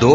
2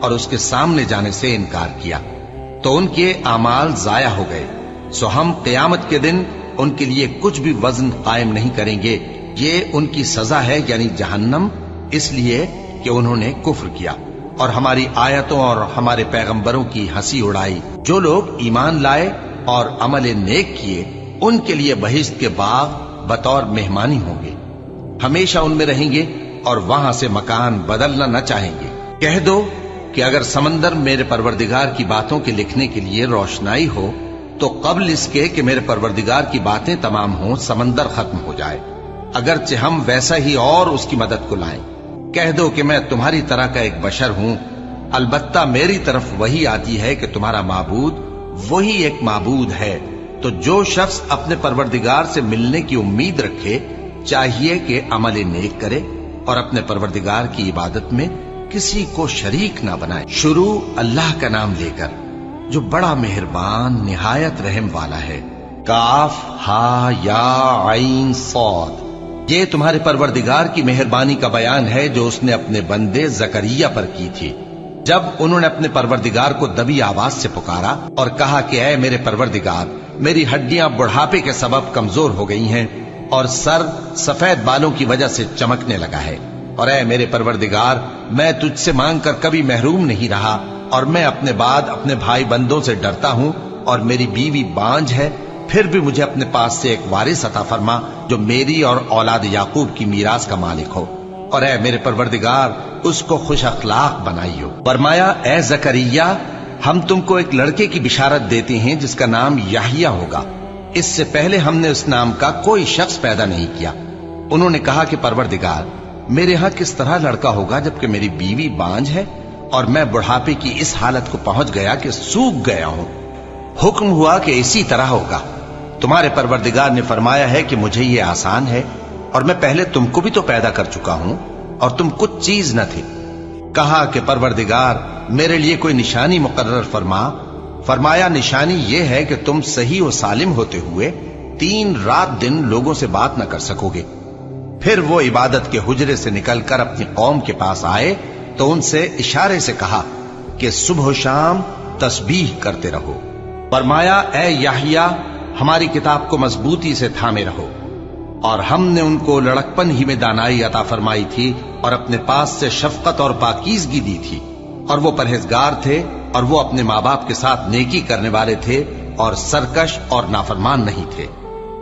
اور اس کے سامنے جانے سے انکار کیا تو ان کے اعمال ضائع ہو گئے، سو ہم قیامت کے دن ان کے لیے کچھ بھی وزن قائم نہیں کریں گے۔ یہ ان کی سزا ہے یعنی جہنم، اس لیے کہ انہوں نے کفر کیا اور ہماری آیتوں اور ہمارے پیغمبروں کی ہنسی اڑائی۔ جو لوگ ایمان لائے اور عمل نیک کیے ان کے لیے بہشت کے باغ بطور مہمانی ہوں گے، ہمیشہ ان میں رہیں گے اور وہاں سے مکان بدلنا نہ چاہیں گے۔ کہہ دو کہ اگر سمندر میرے پروردگار کی باتوں کے لکھنے کے لیے روشنائی ہو تو قبل اس کے کہ میرے پروردگار کی باتیں تمام ہوں سمندر ختم ہو جائے، اگرچہ ہم ویسا ہی اور اس کی مدد کو لائیں۔ کہہ دو کہ میں تمہاری طرح کا ایک بشر ہوں، البتہ میری طرف وہی آتی ہے کہ تمہارا معبود وہی ایک معبود ہے، تو جو شخص اپنے پروردگار سے ملنے کی امید رکھے چاہیے کہ عمل نیک کرے اور اپنے پروردگار کی عبادت میں کسی کو شریک نہ بنائے۔ شروع اللہ کا نام لے کر جو بڑا مہربان نہایت رحم والا ہے۔ کاف ہا یا عین صاد، یہ تمہارے پروردگار کی مہربانی کا بیان ہے جو اس نے اپنے بندے زکریا پر کی تھی جب انہوں نے اپنے پروردگار کو دبی آواز سے پکارا اور کہا کہ اے میرے پروردگار، میری ہڈیاں بڑھاپے کے سبب کمزور ہو گئی ہیں اور سر سفید بالوں کی وجہ سے چمکنے لگا ہے، اور اے میرے پروردگار، میں تجھ سے مانگ کر کبھی محروم نہیں رہا اور میں اپنے بعد اپنے بھائی بندوں سے ڈرتا ہوں اور میری بیوی بانجھ ہے، پھر بھی مجھے اپنے پاس سے ایک وارث عطا فرما جو میری اور اولاد یعقوب کی میراث کا مالک ہو، اور اے میرے پروردگار اس کو خوش اخلاق بنائیو۔ فرمایا اے زکریا، ہم تم کو ایک لڑکے کی بشارت دیتے ہیں جس کا نام یحییٰ ہوگا، اس سے پہلے ہم نے اس نام کا کوئی شخص پیدا نہیں کیا۔ انہوں نے کہا کہ پروردگار، میرے ہاں کس طرح لڑکا ہوگا جبکہ میری بیوی بانجھ ہے اور میں بڑھاپے کی اس حالت کو پہنچ گیا کہ سوکھ گیا ہوں۔ حکم ہوا کہ اسی طرح ہوگا۔ تمہارے پروردگار نے فرمایا ہے کہ مجھے یہ آسان ہے اور میں پہلے تم کو بھی تو پیدا کر چکا ہوں اور تم کچھ چیز نہ تھے۔ کہا کہ پروردگار میرے لیے کوئی نشانی مقرر فرما۔ فرمایا نشانی یہ ہے کہ تم صحیح و سالم ہوتے ہوئے 3 رات دن لوگوں سے بات نہ کر سکو گے۔ پھر وہ عبادت کے حجرے سے نکل کر اپنی قوم کے پاس آئے تو ان سے اشارے سے کہا کہ صبح و شام تسبیح کرتے رہو۔ فرمایا اے یحییٰ، ہماری کتاب کو مضبوطی سے تھامے رہو، اور ہم نے ان کو لڑکپن ہی میں دانائی عطا فرمائی تھی اور اپنے پاس سے شفقت اور پاکیزگی دی تھی، اور وہ پرہیزگار تھے اور وہ اپنے ماں باپ کے ساتھ نیکی کرنے والے تھے اور سرکش اور نافرمان نہیں تھے۔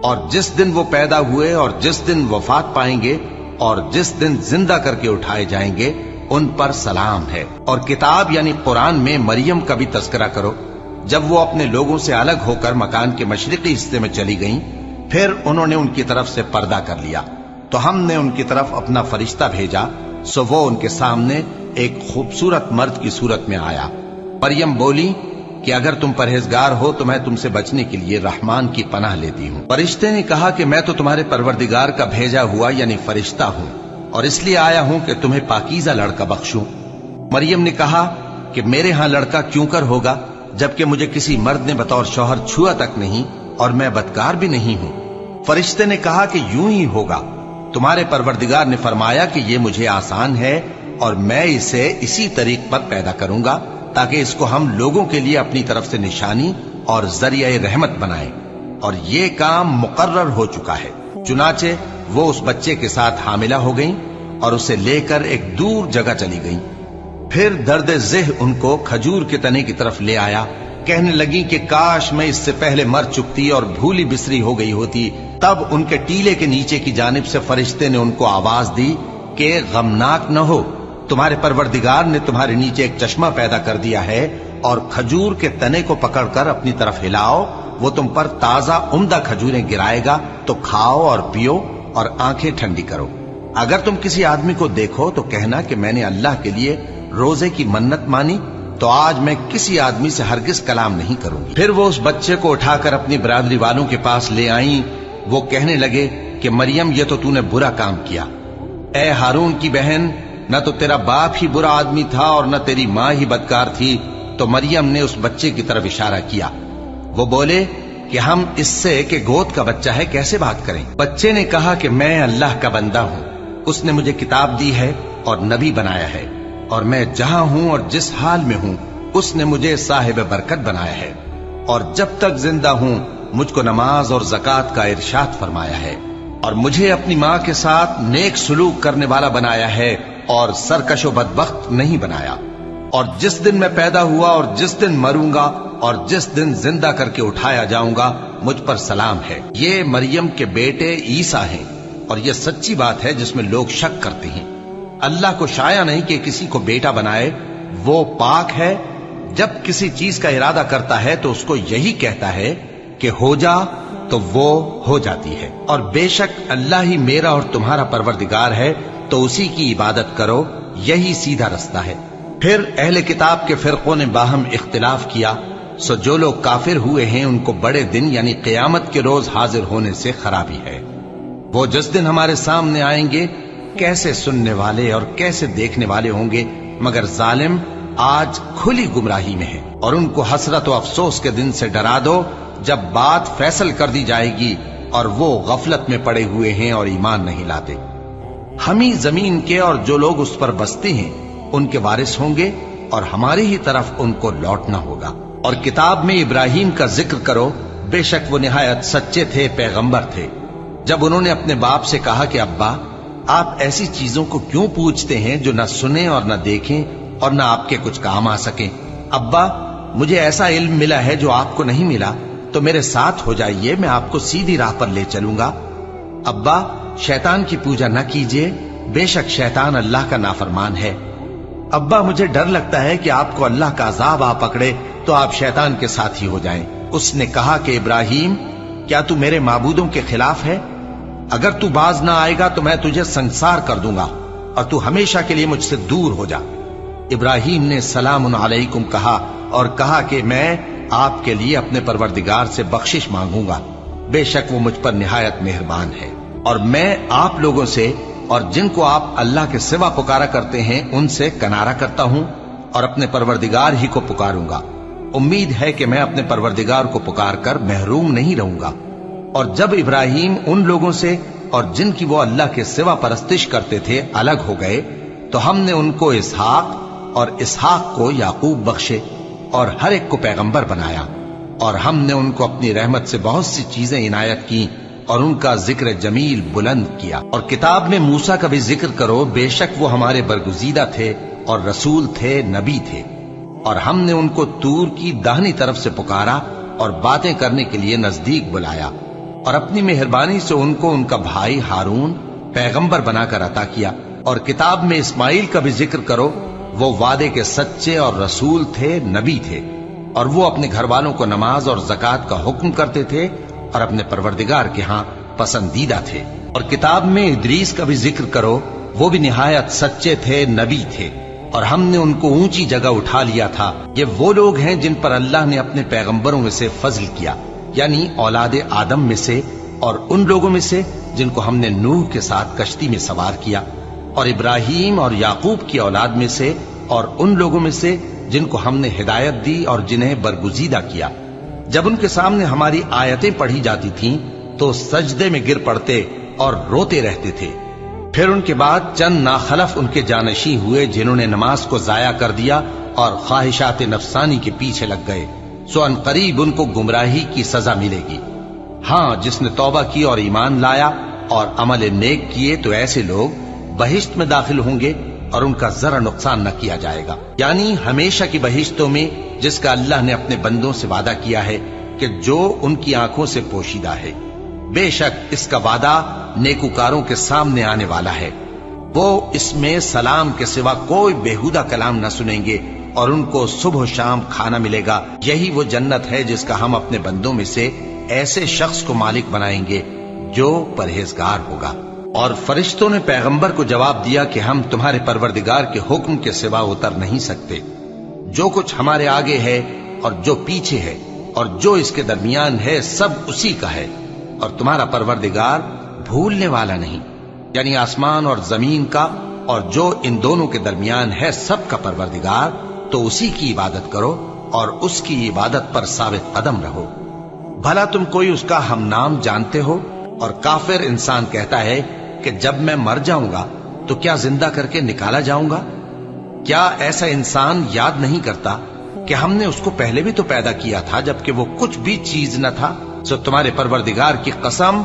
اور جس دن وہ پیدا ہوئے اور جس دن وفات پائیں گے اور جس دن زندہ کر کے اٹھائے جائیں گے ان پر سلام ہے۔ اور کتاب یعنی قرآن میں مریم کا بھی تذکرہ کرو، جب وہ اپنے لوگوں سے الگ ہو کر مکان کے مشرقی حصے میں چلی گئیں، پھر انہوں نے ان کی طرف سے پردہ کر لیا تو ہم نے ان کی طرف اپنا فرشتہ بھیجا، سو وہ ان کے سامنے ایک خوبصورت مرد کی صورت میں آیا۔ مریم بولی کہ اگر تم پرہیزگار ہو تو میں تم سے بچنے کے لیے رحمان کی پناہ لیتی ہوں۔ فرشتے نے کہا کہ میں تو تمہارے پروردگار کا بھیجا ہوا یعنی فرشتہ ہوں اور اس لیے آیا ہوں کہ تمہیں پاکیزہ لڑکا بخشوں۔ مریم نے کہا کہ میرے ہاں لڑکا کیوں کر ہوگا جبکہ مجھے کسی مرد نے بطور شوہر چھوا تک نہیں اور میں بدکار بھی نہیں ہوں۔ فرشتے نے کہا کہ یوں ہی ہوگا، تمہارے پروردگار نے فرمایا کہ یہ مجھے آسان ہے اور میں اسے اسی طریق پر پیدا کروں گا تاکہ اس کو ہم لوگوں کے لیے اپنی طرف سے نشانی اور ذریعہ رحمت بنائیں، اور یہ کام مقرر ہو چکا ہے۔ چنانچہ وہ اس بچے کے ساتھ حاملہ ہو گئیں اور اسے لے کر ایک دور جگہ چلی گئیں۔ پھر درد ذہ ان کو کھجور کے تنے کی طرف لے آیا، کہنے لگی کہ کاش میں اس سے پہلے مر چکتی اور بھولی بسری ہو گئی ہوتی۔ تب ان کے ٹیلے کے نیچے کی جانب سے فرشتے نے ان کو آواز دی کہ غمناک نہ ہو، تمہارے پروردگار نے تمہارے نیچے ایک چشمہ پیدا کر دیا ہے، اور کھجور کے تنے کو پکڑ کر اپنی طرف ہلاؤ، وہ تم پر تازہ عمدہ کھجوریں گرائے گا، تو کھاؤ اور پیو اور آنکھیں ٹھنڈی کرو۔ اگر تم کسی آدمی کو دیکھو تو کہنا کہ میں نے اللہ کے لیے روزے کی منت مانی، تو آج میں کسی آدمی سے ہرگز کلام نہیں کروں گی۔ پھر وہ اس بچے کو اٹھا کر اپنی برادری والوں کے پاس لے آئیں۔ وہ کہنے لگے کہ مریم یہ تو نے برا کام کیا، اے ہارون کی بہن، نہ تو تیرا باپ ہی برا آدمی تھا اور نہ تیری ماں ہی بدکار تھی۔ تو مریم نے اس بچے کی طرف اشارہ کیا۔ وہ بولے کہ ہم اس سے کہ گود کا بچہ ہے کیسے بات کریں؟ بچے نے کہا کہ میں اللہ کا بندہ ہوں، اس نے مجھے کتاب دی ہے اور نبی بنایا ہے، اور میں جہاں ہوں اور جس حال میں ہوں اس نے مجھے صاحب برکت بنایا ہے، اور جب تک زندہ ہوں مجھ کو نماز اور زکوٰۃ کا ارشاد فرمایا ہے، اور مجھے اپنی ماں کے ساتھ نیک سلوک کرنے والا بنایا ہے اور سرکش و بدبخت نہیں بنایا، اور جس دن میں پیدا ہوا اور جس دن مروں گا اور جس دن زندہ کر کے اٹھایا جاؤں گا مجھ پر سلام ہے۔ یہ مریم کے بیٹے عیسیٰ ہیں، اور یہ سچی بات ہے جس میں لوگ شک کرتے ہیں۔ اللہ کو شایع نہیں کہ کسی کو بیٹا بنائے، وہ پاک ہے۔ جب کسی چیز کا ارادہ کرتا ہے تو اس کو یہی کہتا ہے کہ ہو جا، تو وہ ہو جاتی ہے۔ اور بے شک اللہ ہی میرا اور تمہارا پروردگار ہے، تو اسی کی عبادت کرو، یہی سیدھا رستہ ہے۔ پھر اہل کتاب کے فرقوں نے باہم اختلاف کیا، سو جو لوگ کافر ہوئے ہیں ان کو بڑے دن یعنی قیامت کے روز حاضر ہونے سے خرابی ہے۔ وہ جس دن ہمارے سامنے آئیں گے کیسے سننے والے اور کیسے دیکھنے والے ہوں گے، مگر ظالم آج کھلی گمراہی میں ہے۔ اور ان کو حسرت و افسوس کے دن سے ڈرا دو جب بات فیصل کر دی جائے گی اور وہ غفلت میں پڑے ہوئے ہیں اور ایمان نہیں لاتے۔ ہم ہی زمین کے اور جو لوگ اس پر بستے ہیں ان کے وارث ہوں گے، اور ہماری ہی طرف ان کو لوٹنا ہوگا۔ اور کتاب میں ابراہیم کا ذکر کرو، بے شک وہ نہایت سچے تھے، پیغمبر تھے۔ جب انہوں نے اپنے باپ سے کہا کہ ابا، آپ ایسی چیزوں کو کیوں پوچھتے ہیں جو نہ سنیں اور نہ دیکھیں اور نہ آپ کے کچھ کام آ سکیں؟ ابا، مجھے ایسا علم ملا ہے جو آپ کو نہیں ملا، تو میرے ساتھ ہو جائیے، میں آپ کو سیدھی راہ پر لے چلوں گا۔ ابا، شیطان کی پوجا نہ کیجیے، بے شک شیطان اللہ کا نافرمان ہے۔ ابا، مجھے ڈر لگتا ہے کہ آپ کو اللہ کا عذاب آ پکڑے تو آپ شیطان کے ساتھی ہو جائیں۔ اس نے کہا کہ ابراہیم، کیا تو میرے معبودوں کے خلاف ہے؟ اگر تو باز نہ آئے گا تو میں تجھے سنسار کر دوں گا، اور تو ہمیشہ کے لیے مجھ سے دور ہو جا۔ ابراہیم نے سلام علیکم کہا اور کہا کہ میں آپ کے لیے اپنے پروردگار سے بخشش مانگوں گا، بے شک وہ مجھ پر نہایت مہربان ہے۔ اور میں آپ لوگوں سے اور جن کو آپ اللہ کے سوا پکارا کرتے ہیں ان سے کنارہ کرتا ہوں اور اپنے پروردگار ہی کو پکاروں گا۔ امید ہے کہ میں اپنے پروردگار کو پکار کر محروم نہیں رہوں گا۔ اور جب ابراہیم ان لوگوں سے اور جن کی وہ اللہ کے سوا پرستش کرتے تھے الگ ہو گئے تو ہم نے ان کو اسحاق اور اسحاق کو یعقوب بخشے اور ہر ایک کو پیغمبر بنایا، اور ہم نے ان کو اپنی رحمت سے بہت سی چیزیں عنایت کی اور ان کا ذکر جمیل بلند کیا۔ اور کتاب میں موسیٰ کا بھی ذکر کرو، بے شک وہ ہمارے برگزیدہ تھے اور رسول تھے، نبی تھے، اور ہم نے ان کو طور کی داہنی طرف سے پکارا اور باتیں کرنے کے لیے نزدیک بلایا، اور اپنی مہربانی سے ان کو ان کا بھائی ہارون پیغمبر بنا کر عطا کیا۔ اور کتاب میں اسماعیل کا بھی ذکر کرو، وہ وعدے کے سچے اور رسول تھے، نبی تھے، اور وہ اپنے گھر والوں کو نماز اور زکوٰۃ کا حکم کرتے تھے اور اپنے پروردگار کے ہاں پسندیدہ تھے۔ اور کتاب میں ادریس کا بھی ذکر کرو، وہ بھی نہایت سچے تھے، نبی تھے، اور ہم نے ان کو اونچی جگہ اٹھا لیا تھا۔ یہ وہ لوگ ہیں جن پر اللہ نے اپنے پیغمبروں میں سے فضل کیا، یعنی اولاد آدم میں سے، اور ان لوگوں میں سے جن کو ہم نے نوح کے ساتھ کشتی میں سوار کیا، اور ابراہیم اور یعقوب کی اولاد میں سے، اور ان لوگوں میں سے جن کو ہم نے ہدایت دی اور جنہیں برگزیدہ کیا۔ جب ان کے سامنے ہماری آیتیں پڑھی جاتی تھیں تو سجدے میں گر پڑتے اور روتے رہتے تھے۔ پھر ان کے بعد چند ناخلف ان کے جانشیں ہوئے جنہوں نے نماز کو ضائع کر دیا اور خواہشات نفسانی کے پیچھے لگ گئے، سو ان قریب ان کو گمراہی کی سزا ملے گی۔ ہاں، جس نے توبہ کی اور ایمان لایا اور عمل نیک کیے تو ایسے لوگ بہشت میں داخل ہوں گے اور ان کا ذرا نقصان نہ کیا جائے گا، یعنی ہمیشہ کی بہشتوں میں، جس کا اللہ نے اپنے بندوں سے وعدہ کیا ہے کہ جو ان کی آنکھوں سے پوشیدہ ہے۔ بے شک اس کا وعدہ نیکوکاروں کے سامنے آنے والا ہے، وہ اس میں سلام کے سوا کوئی بیہودہ کلام نہ سنیں گے اور ان کو صبح و شام کھانا ملے گا۔ یہی وہ جنت ہے جس کا ہم اپنے بندوں میں سے ایسے شخص کو مالک بنائیں گے جو پرہیزگار ہوگا۔ اور فرشتوں نے پیغمبر کو جواب دیا کہ ہم تمہارے پروردگار کے حکم کے سوا اتر نہیں سکتے۔ جو کچھ ہمارے آگے ہے اور جو پیچھے ہے اور جو اس کے درمیان ہے سب اسی کا ہے، اور تمہارا پروردگار بھولنے والا نہیں، یعنی آسمان اور زمین کا اور جو ان دونوں کے درمیان ہے سب کا پروردگار، تو اسی کی عبادت کرو اور اس کی عبادت پر ثابت قدم رہو۔ بھلا تم کوئی اس کا ہم نام جانتے ہو؟ اور کافر انسان کہتا ہے کہ جب میں مر جاؤں گا تو کیا زندہ کر کے نکالا جاؤں گا؟ کیا ایسا انسان یاد نہیں کرتا کہ ہم نے اس کو پہلے بھی تو پیدا کیا تھا جبکہ وہ کچھ بھی چیز نہ تھا؟ سو تمہارے پروردگار کی قسم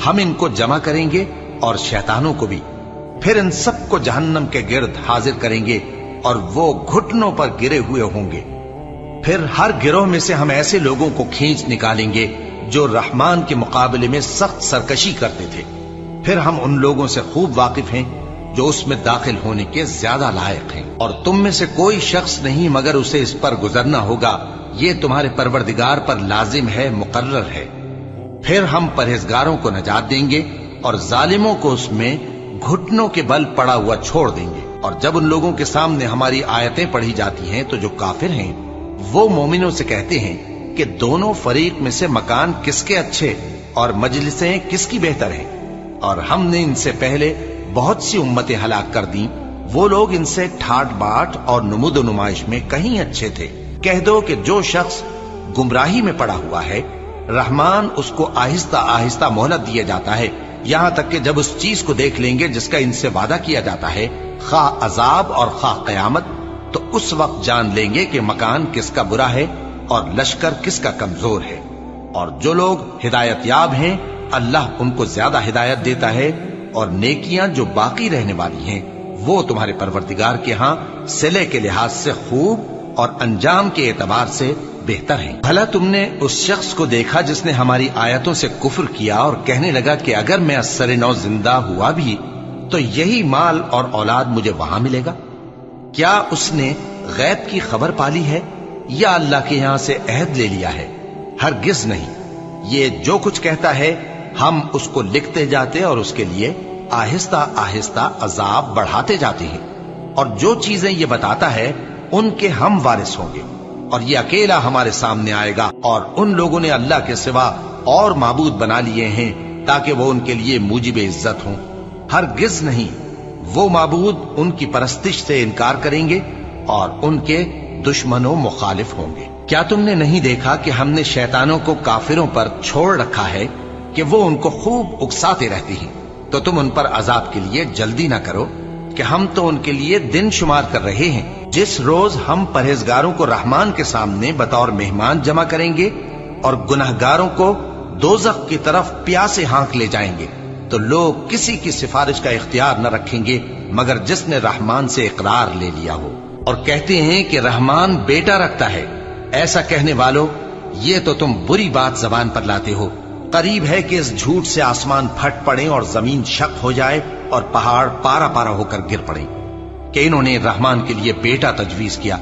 ہم ان کو جمع کریں گے اور شیطانوں کو بھی، پھر ان سب کو جہنم کے گرد حاضر کریں گے اور وہ گھٹنوں پر گرے ہوئے ہوں گے۔ پھر ہر گروہ میں سے ہم ایسے لوگوں کو کھینچ نکالیں گے جو رحمان کے مقابلے میں سخت سرکشی کرتے تھے، پھر ہم ان لوگوں سے خوب واقف ہیں جو اس میں داخل ہونے کے زیادہ لائق ہیں، اور تم میں سے کوئی شخص نہیں مگر اسے اس پر گزرنا ہوگا، یہ تمہارے پروردگار پر لازم ہے، مقرر ہے۔ پھر ہم پرہیزگاروں کو نجات دیں گے اور ظالموں کو اس میں گھٹنوں کے بل پڑا ہوا چھوڑ دیں گے۔ اور جب ان لوگوں کے سامنے ہماری آیتیں پڑھی جاتی ہیں تو جو کافر ہیں وہ مومنوں سے کہتے ہیں کہ دونوں فریق میں سے مکان کس کے اچھے اور مجلسیں کس کی بہتر ہیں، اور ہم نے ان سے پہلے بہت سی امتیں ہلاک کر دیں، وہ لوگ ان سے ٹھاٹ باٹ اور نمود و نمائش میں کہیں اچھے تھے۔ کہہ دو کہ جو شخص گمراہی میں پڑا ہوا ہے رحمان اس کو آہستہ آہستہ مہلت دیا جاتا ہے، یہاں تک کہ جب اس چیز کو دیکھ لیں گے جس کا ان سے وعدہ کیا جاتا ہے، خواہ عذاب اور خواہ قیامت، تو اس وقت جان لیں گے کہ مکان کس کا برا ہے اور لشکر کس کا کمزور ہے۔ اور جو لوگ ہدایت یاب ہیں اللہ ان کو زیادہ ہدایت دیتا ہے، اور نیکیاں جو باقی رہنے والی ہیں وہ تمہارے پروردگار کے ہاں صلے کے لحاظ سے خوب اور انجام کے اعتبار سے بہتر ہیں۔ بھلا تم نے اس شخص کو دیکھا جس نے ہماری آیتوں سے کفر کیا اور کہنے لگا کہ اگر میں اثر نو زندہ ہوا بھی تو یہی مال اور اولاد مجھے وہاں ملے گا؟ کیا اس نے غیب کی خبر پالی ہے یا اللہ کے یہاں سے عہد لے لیا ہے؟ ہرگز نہیں، یہ جو کچھ کہتا ہے ہم اس کو لکھتے جاتے اور اس کے لیے آہستہ آہستہ عذاب بڑھاتے جاتے ہیں، اور جو چیزیں یہ بتاتا ہے ان کے ہم وارث ہوں گے، اور یہ اکیلا ہمارے سامنے آئے گا۔ اور ان لوگوں نے اللہ کے سوا اور معبود بنا لیے ہیں تاکہ وہ ان کے لیے موجب عزت ہوں، ہرگز نہیں، وہ معبود ان کی پرستش سے انکار کریں گے اور ان کے دشمن و مخالف ہوں گے۔ کیا تم نے نہیں دیکھا کہ ہم نے شیطانوں کو کافروں پر چھوڑ رکھا ہے کہ وہ ان کو خوب اکساتے رہتے ہیں؟ تو تم ان پر عذاب کے لیے جلدی نہ کرو کہ ہم تو ان کے لیے دن شمار کر رہے ہیں۔ جس روز ہم پرہیزگاروں کو رحمان کے سامنے بطور مہمان جمع کریں گے اور گناہگاروں کو دوزخ کی طرف پیاسے ہانک لے جائیں گے، تو لوگ کسی کی سفارش کا اختیار نہ رکھیں گے مگر جس نے رحمان سے اقرار لے لیا ہو، اور کہتے ہیں کہ رحمان بیٹا رکھتا ہے۔ ایسا کہنے والوں، یہ تو تم بری بات زبان پر لاتے ہو۔ قریب ہے کہ اس جھوٹ سے آسمان پھٹ پڑے اور زمین شق ہو جائے اور پہاڑ پارا پارا ہو کر گر پڑے کہ انہوں نے رحمان کے لیے بیٹا تجویز کیا،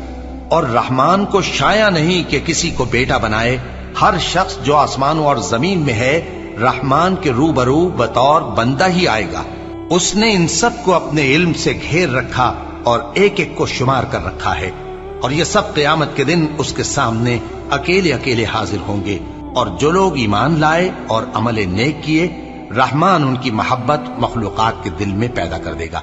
اور رحمان کو شایع نہیں کہ کسی کو بیٹا بنائے۔ ہر شخص جو آسمانوں اور زمین میں ہے رحمان کے روبرو بطور بندہ ہی آئے گا۔ اس نے ان سب کو اپنے علم سے گھیر رکھا اور ایک ایک کو شمار کر رکھا ہے، اور یہ سب قیامت کے دن اس کے سامنے اکیلے اکیلے حاضر ہوں گے۔ اور جو لوگ ایمان لائے اور عمل نیک کیے رحمان ان کی محبت مخلوقات کے دل میں پیدا کر دے گا۔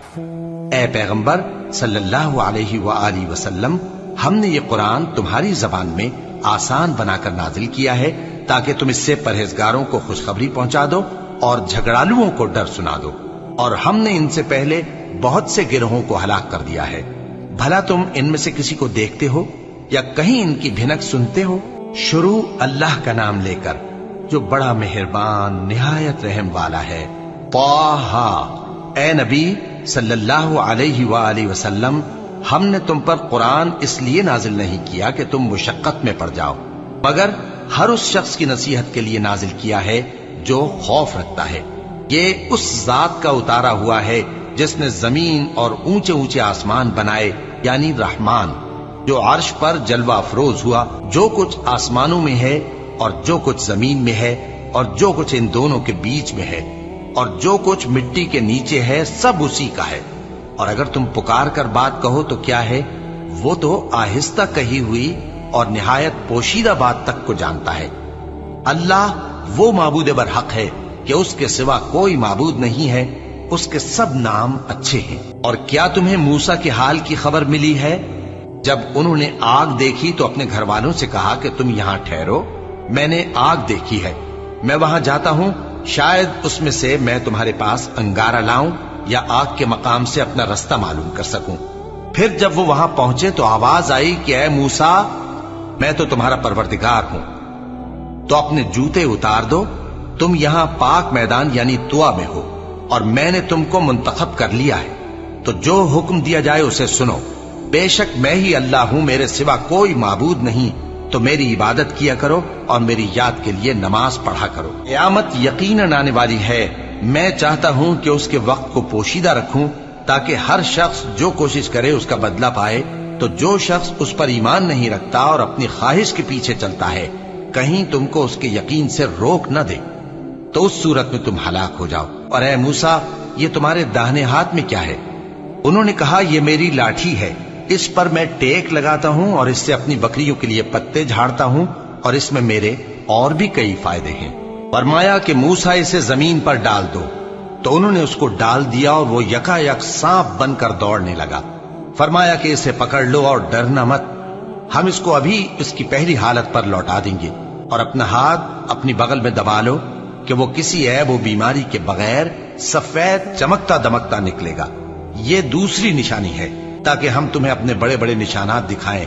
اے پیغمبر صلی اللہ علیہ وآلہ وسلم، ہم نے یہ قرآن تمہاری زبان میں آسان بنا کر نازل کیا ہے تاکہ تم اس سے پرہیزگاروں کو خوشخبری پہنچا دو اور جھگڑالوؤں کو ڈر سنا دو، اور ہم نے ان سے پہلے بہت سے گروہوں کو ہلاک کر دیا ہے۔ بھلا تم ان میں سے کسی کو دیکھتے ہو یا کہیں ان کی بھنک سنتے ہو؟ شروع اللہ کا نام لے کر جو بڑا مہربان نہایت رحم والا ہے۔ طٰہٰ، اے نبی صلی اللہ علیہ وآلہ وسلم، ہم نے تم پر قرآن اس لیے نازل نہیں کیا کہ تم مشقت میں پڑ جاؤ، مگر ہر اس شخص کی نصیحت کے لیے نازل کیا ہے جو خوف رکھتا ہے۔ یہ اس ذات کا اتارا ہوا ہے جس نے زمین اور اونچے اونچے آسمان بنائے، یعنی رحمان، جو عرش پر جلوہ افروز ہوا۔ جو کچھ آسمانوں میں ہے اور جو کچھ زمین میں ہے اور جو کچھ ان دونوں کے بیچ میں ہے اور جو کچھ مٹی کے نیچے ہے، سب اسی کا ہے۔ اور اگر تم پکار کر بات کہو تو کیا ہے، وہ تو آہستہ کہی ہوئی اور نہایت پوشیدہ بات تک کو جانتا ہے۔ اللہ وہ معبود برحق ہے کہ اس کے سوا کوئی معبود نہیں ہے، اس کے سب نام اچھے ہیں۔ اور کیا تمہیں موسیٰ کے حال کی خبر ملی ہے؟ جب انہوں نے آگ دیکھی تو اپنے گھر والوں سے کہا کہ تم یہاں ٹھہرو، میں نے آگ دیکھی ہے، میں وہاں جاتا ہوں، شاید اس میں سے میں تمہارے پاس انگارہ لاؤں یا آگ کے مقام سے اپنا رستہ معلوم کر سکوں۔ پھر جب وہ وہاں پہنچے تو آواز آئی کہ اے موسیٰ، میں تو تمہارا پروردگار ہوں، تو اپنے جوتے اتار دو، تم یہاں پاک میدان یعنی طوا میں ہو، اور میں نے تم کو منتخب کر لیا ہے، تو جو حکم دیا جائے اسے سنو۔ بے شک میں ہی اللہ ہوں، میرے سوا کوئی معبود نہیں، تو میری عبادت کیا کرو اور میری یاد کے لیے نماز پڑھا کرو۔ قیامت یقیناً آنے والی ہے، میں چاہتا ہوں کہ اس کے وقت کو پوشیدہ رکھوں تاکہ ہر شخص جو کوشش کرے اس کا بدلہ پائے، تو جو شخص اس پر ایمان نہیں رکھتا اور اپنی خواہش کے پیچھے چلتا ہے، کہیں تم کو اس کے یقین سے روک نہ دے، تو اس صورت میں تم ہلاک ہو جاؤ۔ اور اے موسیٰ، یہ تمہارے داہنے ہاتھ میں کیا ہے؟ انہوں نے کہا، یہ میری لاٹھی ہے، اس پر میں ٹیک لگاتا ہوں اور اس سے اپنی بکریوں کے لیے پتے جھاڑتا ہوں، اور اس میں میرے اور بھی کئی فائدے ہیں۔ فرمایا کہ موسیٰ اسے زمین پر ڈال دو، تو انہوں نے اس کو ڈال دیا اور وہ یکا یک سانپ بن کر دوڑنے لگا۔ فرمایا کہ اسے پکڑ لو اور ڈرنا مت، ہم اس کو ابھی اس کی پہلی حالت پر لوٹا دیں گے، اور اپنا ہاتھ اپنی بغل میں دبا لو کہ وہ کسی عیب و بیماری کے بغیر سفید چمکتا دمکتا نکلے گا۔ یہ دوسری نشانی ہے تاکہ ہم تمہیں اپنے بڑے بڑے نشانات دکھائیں۔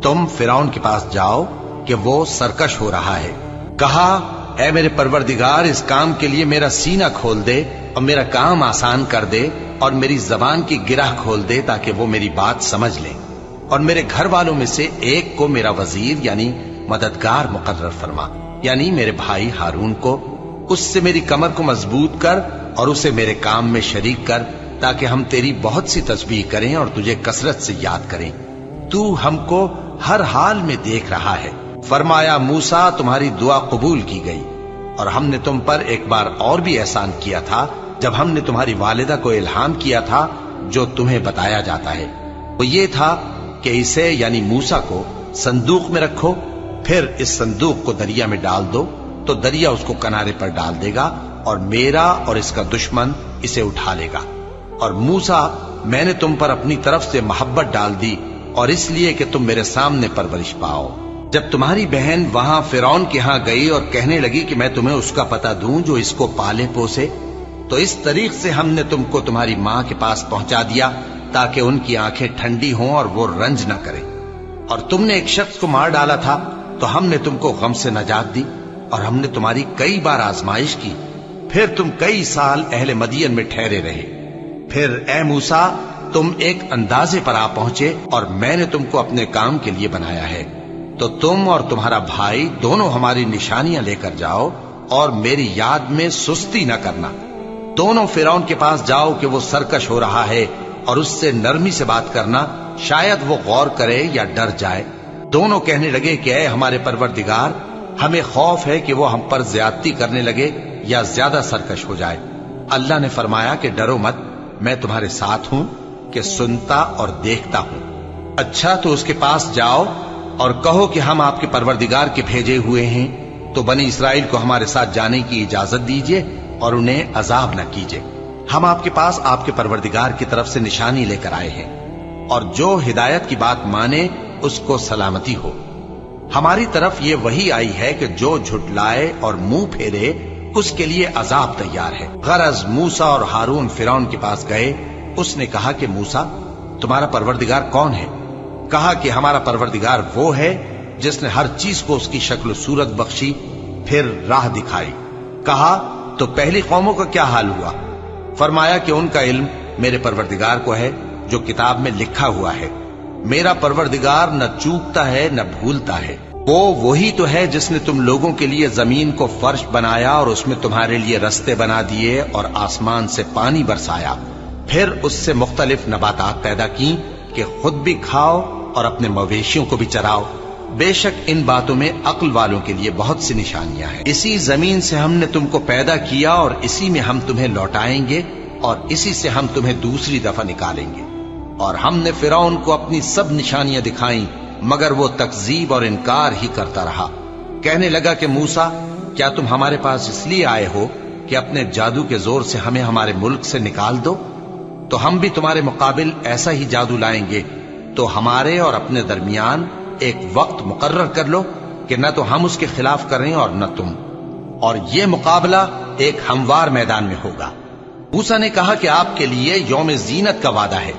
تم فرعون کے پاس جاؤ کہ وہ سرکش ہو رہا ہے۔ کہا، اے میرے پروردگار، اس کام کے لیے میرا سینہ کھول دے اور میرا کام آسان کر دے، اور میری زبان کی گرہ کھول دے تاکہ وہ میری بات سمجھ لیں، اور میرے گھر والوں میں سے ایک کو میرا وزیر یعنی مددگار مقرر فرما، یعنی میرے بھائی ہارون کو۔ اس سے میری کمر کو مضبوط کر اور اسے میرے کام میں شریک کر، تاکہ ہم تیری بہت سی تسبیح کریں اور تجھے کثرت سے یاد کریں، تو ہم کو ہر حال میں دیکھ رہا ہے۔ فرمایا، موسیٰ، تمہاری دعا قبول کی گئی، اور ہم نے تم پر ایک بار اور بھی احسان کیا تھا جب ہم نے تمہاری والدہ کو الہام کیا تھا جو تمہیں بتایا جاتا ہے۔ وہ یہ تھا کہ اسے یعنی موسیٰ کو صندوق میں رکھو، پھر اس صندوق کو دریا میں ڈال دو، تو دریا اس کو کنارے پر ڈال دے گا، اور میرا اور اس کا دشمن اسے اٹھا لے گا۔ اور موسیٰ، میں نے تم پر اپنی طرف سے محبت ڈال دی، اور اس لیے کہ تم میرے سامنے پرورش پاؤ۔ جب تمہاری بہن وہاں فرعون کے ہاں گئی اور کہنے لگی کہ میں تمہیں اس کا پتہ دوں جو اس کو پالے پوسے، تو اس طریق سے ہم نے تم کو تمہاری ماں کے پاس پہنچا دیا تاکہ ان کی آنکھیں ٹھنڈی ہوں اور وہ رنج نہ کریں۔ اور تم نے ایک شخص کو مار ڈالا تھا تو ہم نے تم کو غم سے نجات دی، اور ہم نے تمہاری کئی بار آزمائش کی، پھر تم کئی سال اہل مدین میں ٹھہرے رہے۔ پھر اے موسیٰ، تم ایک اندازے پر آ پہنچے، اور میں نے تم کو اپنے کام کے لیے بنایا ہے، تو تم اور تمہارا بھائی دونوں ہماری نشانیاں لے کر جاؤ، اور میری یاد میں سستی نہ کرنا۔ دونوں فرعون کے پاس جاؤ کہ وہ سرکش ہو رہا ہے، اور اس سے نرمی سے بات کرنا، شاید وہ غور کرے یا ڈر جائے۔ دونوں کہنے لگے کہ اے ہمارے پروردگار، ہمیں خوف ہے کہ وہ ہم پر زیادتی کرنے لگے یا زیادہ سرکش ہو جائے۔ اللہ نے فرمایا کہ ڈرو مت، میں تمہارے ساتھ ہوں کہ سنتا اور دیکھتا ہوں۔ اچھا، تو اس کے پاس جاؤ اور کہو کہ ہم آپ کے پروردگار کے بھیجے ہوئے ہیں، تو بنی اسرائیل کو ہمارے ساتھ جانے کی اجازت دیجیے اور انہیں عذاب نہ کیجیے۔ ہم آپ کے پاس آپ کے پروردگار کی طرف سے نشانی لے کر آئے ہیں، اور جو ہدایت کی بات مانے اس کو سلامتی ہو۔ ہماری طرف یہ وحی آئی ہے کہ جو جھٹلائے اور منہ پھیرے اس کے لیے عذاب تیار ہے۔ غرض موسیٰ اور ہارون فرعون کے پاس گئے۔ اس نے کہا کہ موسیٰ، تمہارا پروردگار کون ہے؟ کہا کہ ہمارا پروردگار وہ ہے جس نے ہر چیز کو اس کی شکل و صورت بخشی، پھر راہ دکھائی۔ کہا، تو پہلی قوموں کا کیا حال ہوا؟ فرمایا کہ ان کا علم میرے پروردگار کو ہے جو کتاب میں لکھا ہوا ہے۔ میرا پروردگار نہ چوکتا ہے نہ بھولتا ہے۔ وہ وہی تو ہے جس نے تم لوگوں کے لیے زمین کو فرش بنایا اور اس میں تمہارے لیے رستے بنا دیے اور آسمان سے پانی برسایا، پھر اس سے مختلف نباتات پیدا کی کہ خود بھی کھاؤ اور اپنے مویشیوں کو بھی چراؤ۔ بے شک ان باتوں میں عقل والوں کے لیے بہت سی نشانیاں ہیں۔ اسی زمین سے ہم نے تم کو پیدا کیا اور اسی میں ہم تمہیں لوٹائیں گے اور اسی سے ہم تمہیں دوسری دفعہ نکالیں گے۔ اور ہم نے فرعون کو اپنی سب نشانیاں دکھائیں مگر وہ تکذیب اور انکار ہی کرتا رہا۔ کہنے لگا کہ موسیٰ، کیا تم ہمارے پاس اس لیے آئے ہو کہ اپنے جادو کے زور سے ہمیں ہمارے ملک سے نکال دو؟ تو ہم بھی تمہارے مقابل ایسا ہی جادو لائیں گے، تو ہمارے اور اپنے درمیان ایک وقت مقرر کر لو کہ نہ تو ہم اس کے خلاف کریں اور نہ تم، اور یہ مقابلہ ایک ہموار میدان میں ہوگا۔ موسیٰ نے کہا کہ آپ کے لیے یوم زینت کا وعدہ ہے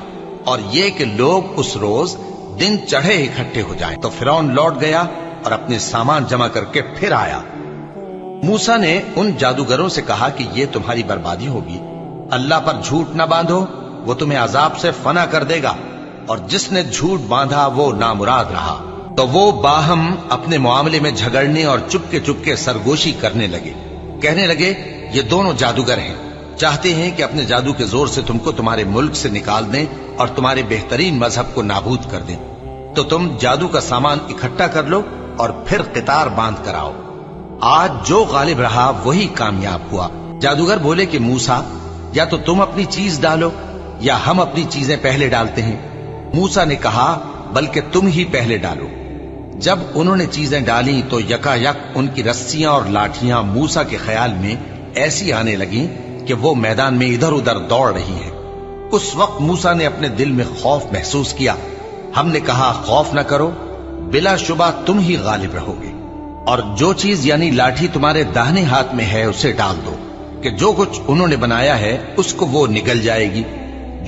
اور یہ کہ لوگ اس روز دن چڑھے اکٹھے ہو جائیں۔ تو فرعون لوٹ گیا اور اپنے سامان جمع کر کے پھر آیا۔ موسیٰ نے ان جادوگروں سے کہا کہ یہ تمہاری بربادی ہوگی، اللہ پر جھوٹ نہ باندھو، وہ تمہیں عذاب سے فنا کر دے گا، اور جس نے جھوٹ باندھا وہ نامراد رہا۔ تو وہ باہم اپنے معاملے میں جھگڑنے اور چپکے سرگوشی کرنے لگے، کہنے لگے یہ دونوں جادوگر ہیں، چاہتے ہیں کہ اپنے جادو کے زور سے تم کو تمہارے ملک سے نکال دیں اور تمہارے بہترین مذہب کو نابود کر دیں۔ تو تم جادو کا سامان اکٹھا کر لو اور پھر قطار باندھ کر آؤ۔ آج جو غالب رہا وہی کامیاب ہوا۔ جادوگر بولے کہ موسیٰ، یا تو تم اپنی چیز ڈالو یا ہم اپنی چیزیں پہلے ڈالتے ہیں۔ موسیٰ نے کہا بلکہ تم ہی پہلے ڈالو۔ جب انہوں نے چیزیں ڈالیں تو یکا یک ان کی رسیاں اور لاٹھیاں موسیٰ کے خیال میں ایسی آنے لگیں کہ وہ میدان میں ادھر ادھر دوڑ رہی ہیں۔ اس وقت موسیٰ نے اپنے دل میں خوف محسوس کیا۔ ہم نے کہا خوف نہ کرو، بلا شبہ تم ہی غالب رہو گے، اور جو چیز یعنی لاٹھی تمہارے داہنے ہاتھ میں ہے اسے ڈال دو، کہ جو کچھ انہوں نے بنایا ہے اس کو وہ نگل جائے گی۔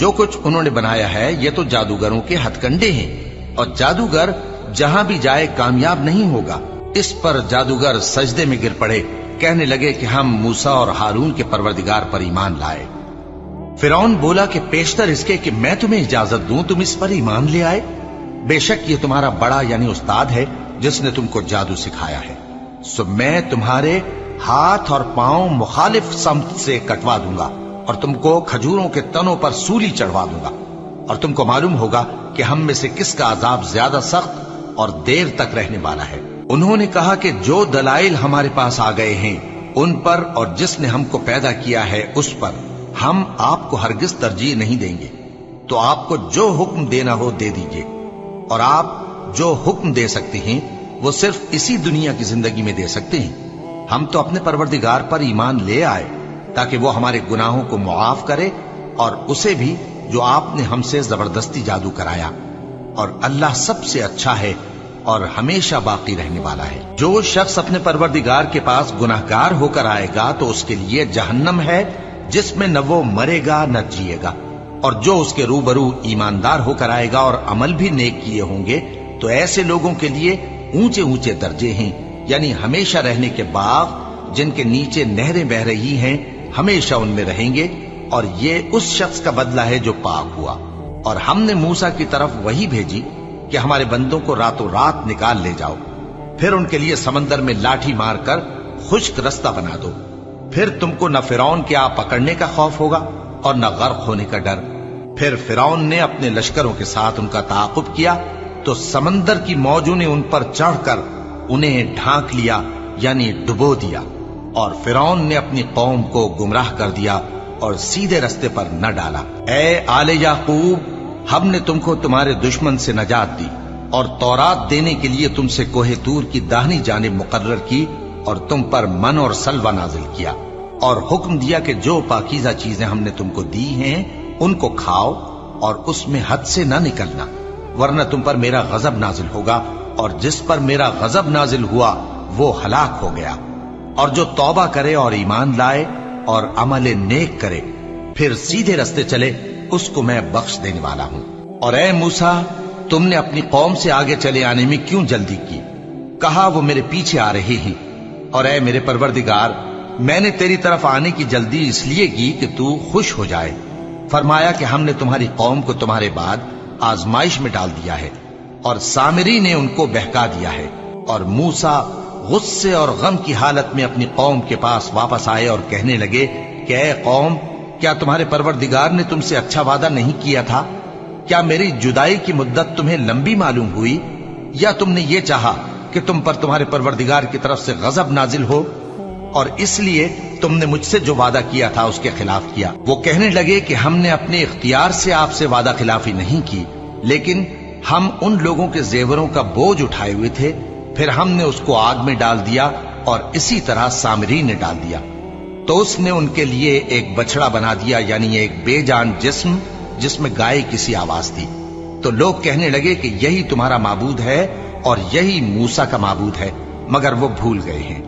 جو کچھ انہوں نے بنایا ہے یہ تو جادوگروں کے ہتھ کنڈے ہیں، اور جادوگر جہاں بھی جائے کامیاب نہیں ہوگا۔ اس پر جادوگر سجدے میں گر پڑے، کہنے لگے کہ ہم موسیٰ اور ہارون کے پروردگار پر ایمان لائے۔ فرعون بولا کہ پیشتر اس کے کہ میں تمہیں اجازت دوں تم اس پر ایمان لے آئے، بے شک یہ تمہارا بڑا یعنی استاد ہے جس نے تم کو جادو سکھایا ہے، سو میں تمہارے ہاتھ اور پاؤں مخالف سمت سے کٹوا دوں گا اور تم کو کھجوروں کے تنوں پر سولی چڑھوا دوں گا، اور تم کو معلوم ہوگا کہ ہم میں سے کس کا عذاب زیادہ سخت اور دیر تک رہنے والا ہے۔ انہوں نے کہا کہ جو دلائل ہمارے پاس آ گئے ہیں ان پر اور جس نے ہم کو پیدا کیا ہے اس پر ہم آپ کو ہرگز ترجیح نہیں دیں گے، تو آپ کو جو حکم دینا ہو دے دیجئے، اور آپ جو حکم دے سکتے ہیں وہ صرف اسی دنیا کی زندگی میں دے سکتے ہیں۔ ہم تو اپنے پروردگار پر ایمان لے آئے تاکہ وہ ہمارے گناہوں کو معاف کرے، اور اسے بھی جو آپ نے ہم سے زبردستی جادو کرایا، اور اللہ سب سے اچھا ہے اور ہمیشہ باقی رہنے والا ہے۔ جو شخص اپنے پروردگار کے پاس گناہگار ہو کر آئے گا تو اس کے لیے جہنم ہے جس میں نہ وہ مرے گا نہ جیے گا، اور جو اس کے روبرو ایماندار ہو کر آئے گا اور عمل بھی نیک کیے ہوں گے تو ایسے لوگوں کے لیے اونچے اونچے درجے ہیں، یعنی ہمیشہ رہنے کے باغ جن کے نیچے نہریں بہ رہی ہیں، ہمیشہ ان میں رہیں گے، اور یہ اس شخص کا بدلہ ہے جو پاک ہوا۔ اور ہم نے موسیٰ کی طرف وہی بھیجی کہ ہمارے بندوں کو راتوں رات نکال لے جاؤ، پھر ان کے لیے سمندر میں لاٹھی مار کر خشک رستہ بنا دو، پھر تم کو نہ فرعون کے آ پکڑنے کا خوف ہوگا اور نہ غرق ہونے کا ڈر۔ پھر فرعون نے اپنے لشکروں کے ساتھ ان کا تعاقب کیا تو سمندر کی موجوں نے ان پر چڑھ کر انہیں ڈھانک لیا یعنی ڈبو دیا، اور فرعون نے اپنی قوم کو گمراہ کر دیا اور سیدھے رستے پر نہ ڈالا۔ اے آل یعقوب، ہم نے تم کو تمہارے دشمن سے نجات دی اور تورات دینے کے لیے تم سے کوہ طور کی داہنی جانب مقرر کی، اور تم پر من اور سلوہ نازل کیا، اور حکم دیا کہ جو پاکیزہ چیزیں ہم نے تم کو دی ہیں ان کو کھاؤ اور اس میں حد سے نہ نکلنا، ورنہ تم پر میرا غضب نازل ہوگا، اور جس پر میرا غضب نازل ہوا وہ ہلاک ہو گیا۔ اور جو توبہ کرے اور ایمان لائے اور عمل نیک کرے پھر سیدھے رستے چلے اس کو میں بخش دینے والا ہوں۔ اور اے موسیٰ، تم نے اپنی قوم سے آگے چلے آنے میں کیوں جلدی کی؟ کہا وہ میرے پیچھے آ رہے ہیں۔ اور اے میرے پروردگار، میں نے تیری طرف آنے کی جلدی اس لیے کی کہ تو خوش ہو جائے۔ فرمایا کہ ہم نے تمہاری قوم کو تمہارے بعد آزمائش میں ڈال دیا ہے، اور سامری نے ان کو بہکا دیا ہے۔ اور موسیٰ غصے اور غم کی حالت میں اپنی قوم کے پاس واپس آئے اور کہنے لگے کہ اے قوم، کیا تمہارے پروردگار نے تم سے اچھا وعدہ نہیں کیا تھا؟ کیا میری جدائی کی مدت تمہیں لمبی معلوم ہوئی، یا تم نے یہ چاہا کہ تم پر تمہارے پروردگار کی طرف سے غضب نازل ہو، اور اس لیے تم نے مجھ سے جو وعدہ کیا تھا اس کے خلاف کیا؟ وہ کہنے لگے کہ ہم نے اپنے اختیار سے آپ سے وعدہ خلافی نہیں کی، لیکن ہم ان لوگوں کے زیوروں کا بوجھ اٹھائے ہوئے تھے، پھر ہم نے اس کو آگ میں ڈال دیا، اور اسی طرح سامری نے ڈال دیا۔ تو اس نے ان کے لیے ایک بچڑا بنا دیا، یعنی ایک بے جان جسم جس میں گائے کسی آواز تھی۔ تو لوگ کہنے لگے کہ یہی تمہارا معبود ہے اور یہی موسیٰ کا معبود ہے، مگر وہ بھول گئے ہیں۔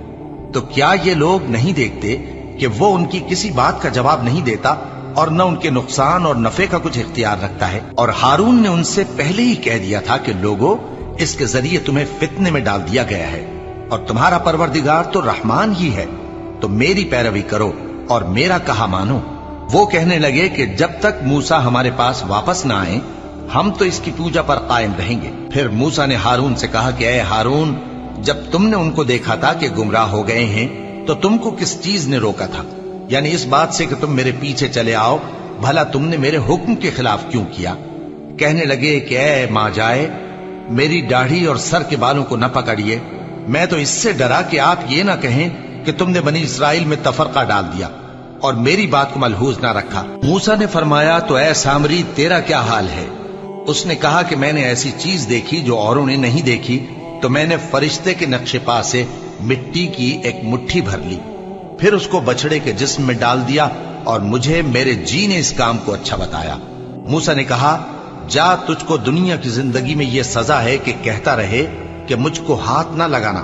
تو کیا یہ لوگ نہیں دیکھتے کہ وہ ان کی کسی بات کا جواب نہیں دیتا اور نہ ان کے نقصان اور نفع کا کچھ اختیار رکھتا ہے۔ اور ہارون نے ان سے پہلے ہی کہہ دیا تھا کہ لوگوں، اس کے ذریعے تمہیں فتنے میں ڈال دیا گیا ہے، اور تمہارا پروردگار تو رحمان ہی ہے، تو میری پیروی کرو اور میرا کہا مانو۔ وہ کہنے لگے کہ جب تک موسیٰ ہمارے پاس واپس نہ آئیں ہم تو اس کی پوجا پر قائم رہیں گے۔ پھر موسیٰ نے ہارون سے کہا کہ اے ہارون، جب تم نے ان کو دیکھا تھا کہ گمراہ ہو گئے ہیں تو تم کو کس چیز نے روکا تھا؟ یعنی اس بات سے کہ تم میرے پیچھے چلے آؤ، بھلا تم نے میرے حکم کے خلاف کیوں کیا؟ کہنے لگے کہ اے ماں جائے، میری داڑھی اور سر کے بالوں کو نہ پکڑیے، میں تو اس سے ڈرا کہ آپ یہ نہ کہیں کہ تم نے بنی اسرائیل میں تفرقہ ڈال دیا اور میری بات کو ملحوظ نہ رکھا۔ موسیٰ نے فرمایا تو اے سامری تیرا کیا حال ہے؟ اس نے کہا کہ میں نے ایسی چیز دیکھی جو اوروں نے نہیں دیکھی، تو میں نے فرشتے کے نقش پا سے مٹی کی ایک مٹھی بھر لی، پھر اس کو بچڑے کے جسم میں ڈال دیا، اور مجھے میرے جی نے اس کام کو اچھا بتایا۔ موسیٰ نے کہا جا، تجھ کو دنیا کی زندگی میں یہ سزا ہے کہ کہتا رہے کہ مجھ کو ہاتھ نہ لگانا،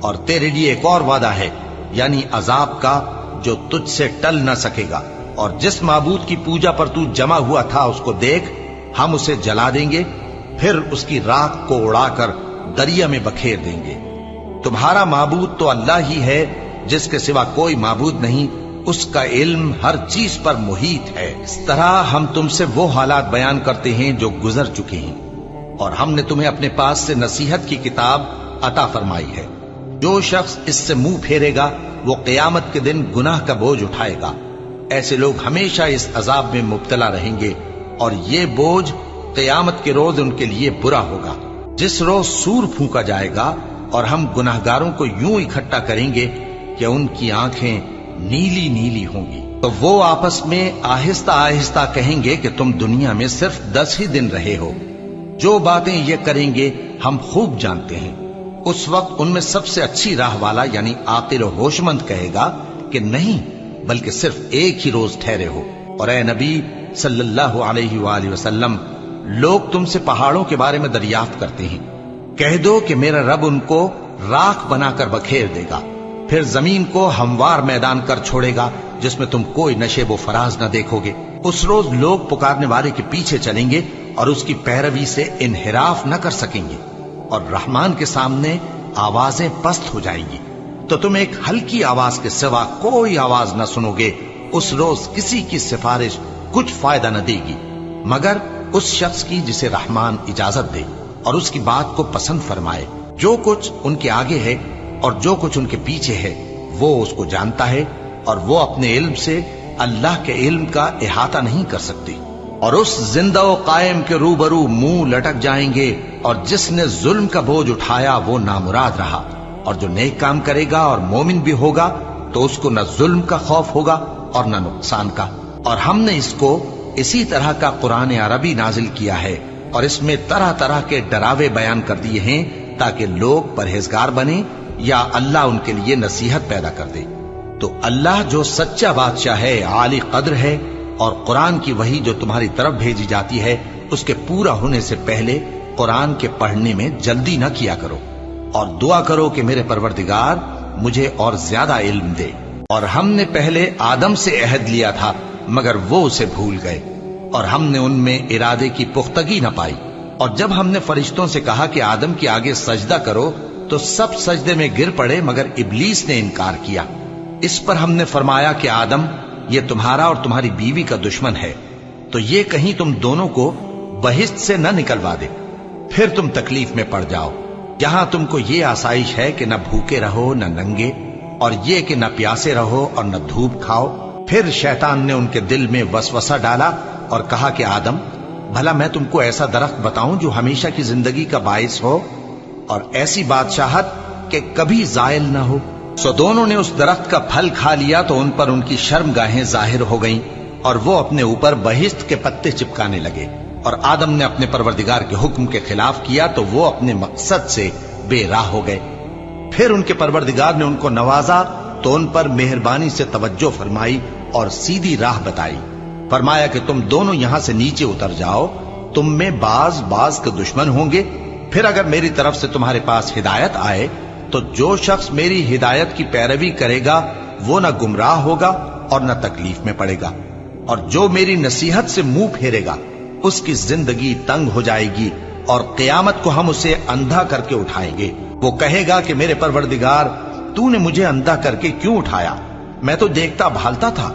اور تیرے لیے ایک اور وعدہ ہے، یعنی عذاب کا جو تجھ سے ٹل نہ سکے گا، اور جس معبود کی پوجا پر تو جمع ہوا تھا اس کو دیکھ، ہم اسے جلا دیں گے، پھر اس کی راکھ کو اڑا کر دریا میں بکھیر دیں گے۔ تمہارا معبود تو اللہ ہی ہے، جس کے سوا کوئی معبود نہیں، اس کا علم ہر چیز پر محیط ہے۔ اس طرح ہم تم سے وہ حالات بیان کرتے ہیں جو گزر چکے ہیں، اور ہم نے تمہیں اپنے پاس سے نصیحت کی کتاب عطا فرمائی ہے۔ جو شخص اس سے منہ پھیرے گا وہ قیامت کے دن گناہ کا بوجھ اٹھائے گا۔ ایسے لوگ ہمیشہ اس عذاب میں مبتلا رہیں گے، اور یہ بوجھ قیامت کے روز ان کے لیے برا ہوگا، جس روز سور پھونکا جائے گا، اور ہم گناہگاروں کو یوں اکٹھا کریں گے کہ ان کی آنکھیں نیلی نیلی ہوں گی۔ تو وہ آپس میں آہستہ آہستہ کہیں گے کہ تم دنیا میں صرف 10 ہی دن رہے ہو، جو باتیں یہ کریں گے ہم خوب جانتے ہیں۔ اس وقت ان میں سب سے اچھی راہ والا یعنی عاقل و ہوش مند کہے گا کہ نہیں، بلکہ صرف ایک ہی روز ٹھہرے ہو۔ اور اے نبی صلی اللہ علیہ وآلہ وسلم، لوگ تم سے پہاڑوں کے بارے میں دریافت کرتے ہیں، کہہ دو کہ میرا رب ان کو راکھ بنا کر بکھیر دے گا، پھر زمین کو ہموار میدان کر چھوڑے گا جس میں تم کوئی نشیب و فراز نہ دیکھو گے۔ اس روز لوگ پکارنے والے کے پیچھے چلیں گے اور اس کی پیروی سے انحراف نہ کر سکیں گے، اور رحمان کے سامنے آوازیں پست ہو جائیں گی، تو تم ایک ہلکی آواز کے سوا کوئی آواز نہ سنو گے۔ اس روز کسی کی سفارش کچھ فائدہ نہ دے گی مگر اس شخص کی جسے رحمان اجازت دے اور اس کی بات کو پسند فرمائے۔ جو کچھ ان کے آگے ہے اور جو کچھ ان کے پیچھے ہے وہ اس کو جانتا ہے، اور وہ اپنے علم سے اللہ کے علم کا احاطہ نہیں کر سکتی۔ اور اس زندہ و قائم کے روبرو منہ لٹک جائیں گے، اور جس نے ظلم کا بوجھ اٹھایا وہ نامراد رہا، اور جو نیک کام کرے گا اور مومن بھی ہوگا تو اس کو نہ ظلم کا خوف ہوگا اور نہ نقصان کا۔ اور ہم نے اس کو اسی طرح کا قرآن عربی نازل کیا ہے، اور اس میں طرح طرح کے ڈراوے بیان کر دیے ہیں تاکہ لوگ پرہیزگار بنیں یا اللہ ان کے لیے نصیحت پیدا کر دے۔ تو اللہ جو سچا بادشاہ ہے، عالی قدر ہے، اور قرآن کی وحی جو تمہاری طرف بھیجی جاتی ہے اس کے پورا ہونے سے پہلے قرآن کے پڑھنے میں جلدی نہ کیا کرو، اور دعا کرو کہ میرے پروردگار مجھے اور زیادہ علم دے۔ اور ہم نے پہلے آدم سے عہد لیا تھا مگر وہ اسے بھول گئے، اور ہم نے ان میں ارادے کی پختگی نہ پائی۔ اور جب ہم نے فرشتوں سے کہا کہ آدم کے آگے سجدہ کرو تو سب سجدے میں گر پڑے مگر ابلیس نے انکار کیا۔ اس پر ہم نے فرمایا کہ آدم، یہ تمہارا اور تمہاری بیوی کا دشمن ہے، تو یہ کہیں تم دونوں کو بہشت سے نہ نکلوا دے، پھر تم تکلیف میں پڑ جاؤ۔ یہاں تم کو یہ آسائش ہے کہ نہ بھوکے رہو نہ ننگے، اور یہ کہ نہ پیاسے رہو اور نہ دھوپ کھاؤ۔ پھر شیطان نے ان کے دل میں وسوسہ ڈالا اور کہا کہ آدم، بھلا میں تم کو ایسا درخت بتاؤں جو ہمیشہ کی زندگی کا باعث ہو اور ایسی بادشاہت کہ کبھی زائل نہ ہو؟ سو دونوں نے اس درخت کا پھل کھا لیا تو ان پر ان کی شرم گاہیں ظاہر ہو گئیں، اور وہ اپنے اوپر بہشت کے پتے چپکانے لگے۔ اور آدم نے اپنے پروردگار کے حکم کے خلاف کیا تو وہ اپنے مقصد سے بے راہ ہو گئے۔ پھر ان کے پروردگار نے ان کو نوازا تو ان پر مہربانی سے توجہ فرمائی اور سیدھی راہ بتائی۔ فرمایا کہ تم دونوں یہاں سے نیچے اتر جاؤ، تم میں بعض کے دشمن ہوں گے، پھر اگر میری طرف سے تمہارے پاس ہدایت آئے تو جو شخص میری ہدایت کی پیروی کرے گا وہ نہ گمراہ ہوگا اور نہ تکلیف میں پڑے گا۔ اور جو میری نصیحت سے منہ پھیرے گا اس کی زندگی تنگ ہو جائے گی اور قیامت کو ہم اسے اندھا کر کے اٹھائیں گے۔ وہ کہے گا کہ میرے پروردگار تو نے مجھے اندھا کر کے کیوں اٹھایا؟ میں تو دیکھتا بھالتا تھا۔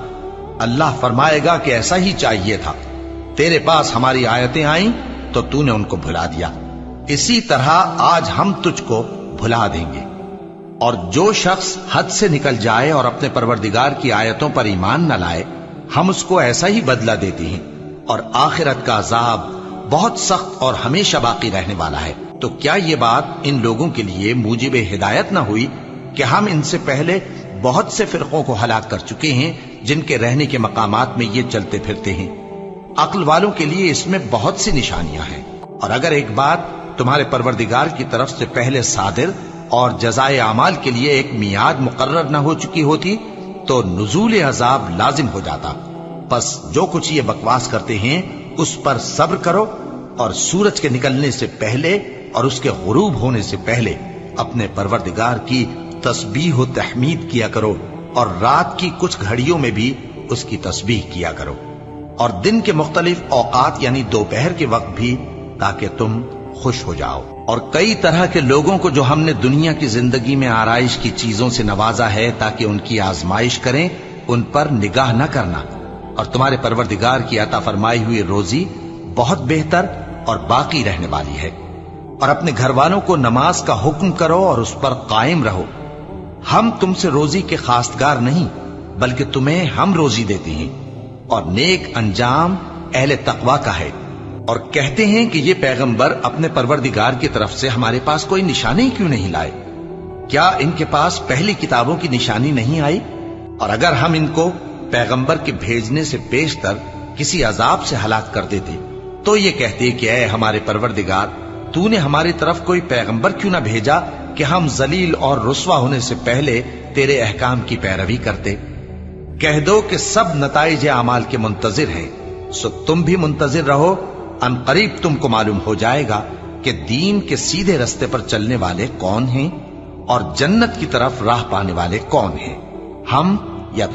اللہ فرمائے گا کہ ایسا ہی چاہیے تھا، تیرے پاس ہماری آیتیں آئیں تو تو نے ان کو بھلا دیا، اسی طرح آج ہم تجھ کو بھلا دیں گے۔ اور جو شخص حد سے نکل جائے اور اپنے پروردگار کی آیتوں پر ایمان نہ لائے، ہم اس کو ایسا ہی بدلہ دیتے ہیں، اور آخرت کا عذاب بہت سخت اور ہمیشہ باقی رہنے والا ہے۔ تو کیا یہ بات ان لوگوں کے لیے موجب ہدایت نہ ہوئی کہ ہم ان سے پہلے بہت سے فرقوں کو ہلاک کر چکے ہیں جن کے رہنے کے مقامات میں یہ چلتے پھرتے ہیں؟ عقل والوں کے لیے اس میں بہت سی نشانیاں ہیں۔ اور اگر ایک بات تمہارے پروردگار کی طرف سے پہلے صادر اور جزائے اعمال کے لیے ایک میعاد مقرر نہ ہو چکی ہوتی تو نزول عذاب لازم ہو جاتا۔ پس جو کچھ یہ بکواس کرتے ہیں اس پر صبر کرو، اور سورج کے نکلنے سے پہلے اور اس کے غروب ہونے سے پہلے اپنے پروردگار کی تسبیح و تحمید کیا کرو، اور رات کی کچھ گھڑیوں میں بھی اس کی تسبیح کیا کرو، اور دن کے مختلف اوقات یعنی دوپہر کے وقت بھی، تاکہ تم خوش ہو جاؤ۔ اور کئی طرح کے لوگوں کو جو ہم نے دنیا کی زندگی میں آرائش کی چیزوں سے نوازا ہے تاکہ ان کی آزمائش کریں، ان پر نگاہ نہ کرنا، اور تمہارے پروردگار کی عطا فرمائی ہوئی روزی بہت بہتر اور باقی رہنے والی ہے۔ اور اپنے گھر والوں کو نماز کا حکم کرو اور اس پر قائم رہو۔ ہم تم سے روزی کے خواستگار نہیں، بلکہ تمہیں ہم روزی دیتے ہیں، اور نیک انجام اہل تقوی کا ہے۔ اور کہتے ہیں کہ یہ پیغمبر اپنے پروردگار کی طرف سے ہمارے پاس کوئی نشانی کیوں نہیں لائے؟ کیا ان کے پاس پہلی کتابوں کی نشانی نہیں آئی؟ اور اگر ہم ان کو پیغمبر کے بھیجنے سے بیشتر کسی عذاب سے ہلاک کر دیتے تو یہ کہتے کہ اے ہمارے پروردگار، تو نے ہماری طرف کوئی پیغمبر کیوں نہ بھیجا کہ ہم ذلیل اور رسوا ہونے سے پہلے تیرے احکام کی پیروی کرتے۔ کہہ دو کہ سب نتائج اعمال کے منتظر ہیں، سو تم بھی منتظر رہو، ان قریب تم کو معلوم ہو جائے گا کہ دین کے سیدھے رستے پر چلنے والے کون ہیں اور جنت کی طرف راہ پانے والے کون ہیں۔ ہم یا